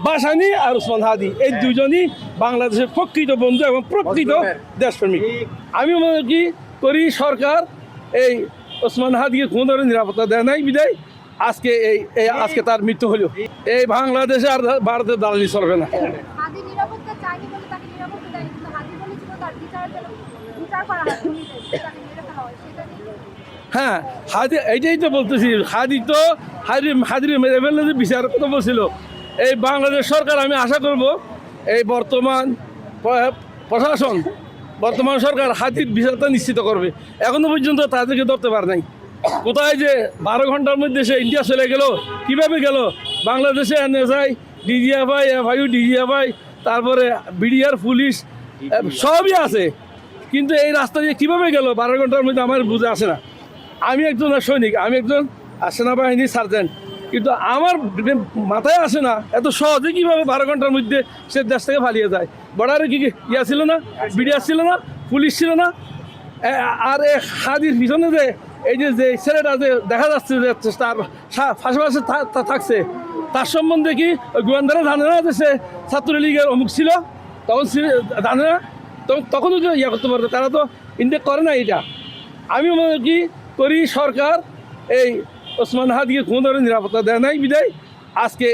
বাসানি আর ওসমান হাদি এই দুজনই বাংলাদেশের প্রকৃত বন্ধু এবং প্রকৃত দেশপ্রেমিক। আমি মনে করি সরকার এই ওসমান হাদিকে কোনো ধরনের নিরাপত্তা দেয় নাই বিদায় আজকে আজকে তার মৃত্যু হলো। এই বাংলাদেশে আর ভারতের দালালি চলবে না। হাদি নিরাপত্তা চাইনি বলে তাকে নিরাপত্তা দেয়নি, কিন্তু হাদি বলেছিল তার বিচার করা হয়, তাকে মেরে ফেলা হয়, সেটা নিয়ে হ্যাঁ, হাদি এইটাই তো বলতেছি, হাদির মেরে ফেললে যে বিচার কথা বলছিল এই বাংলাদেশ সরকার। আমি আশা করব এই বর্তমান প্রশাসন, বর্তমান সরকার হাদির বিচারটা নিশ্চিত করবে। এখনো পর্যন্ত তাদেরকে ধরতে পারে নাই। কোথায় যে 12 ঘন্টার মধ্যে সে ইন্ডিয়া চলে গেল, কিভাবে গেল? বাংলাদেশে এনএসআই, ডিজিএফআই, এফআইউ, ডিজিএফআই, তারপরে বিডিআর, পুলিশ সবই আছে, কিন্তু এই রাস্তা দিয়ে কীভাবে গেল 12 ঘন্টার মধ্যে আমার বুঝে আসে না। আমি একজন সৈনিক, আমি একজন সেনাবাহিনীর সার্জেন্ট, কিন্তু আমার মাথায় আসে না এত সহজে কীভাবে 12 ঘন্টার মধ্যে সে দেশ থেকে পালিয়ে যায়। বর্ডারে কি ইয়া ছিল না, বিডিআর ছিল না, পুলিশ ছিল না? আর এই হাদির পিছনে যে এই যে ছেলেটা যে দেখা যাচ্ছে যে তার পাশাপাশি থাকছে, তার সম্বন্ধে কি গোয়েন্দারা জানে না যে সে ছাত্রলীগের অমুক ছিল? তখন জানে না, তখনও তো ইয়া করতে পারবে, তারা তো ইন্ডিয়া করে না এটা। আমি মনে করি সরকার এই ওসমান হাদিকে কোনো ধরনের নিরাপত্তা দেয় নাই বিদায় আজকে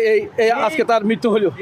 আজকে তার মৃত্যু হলো।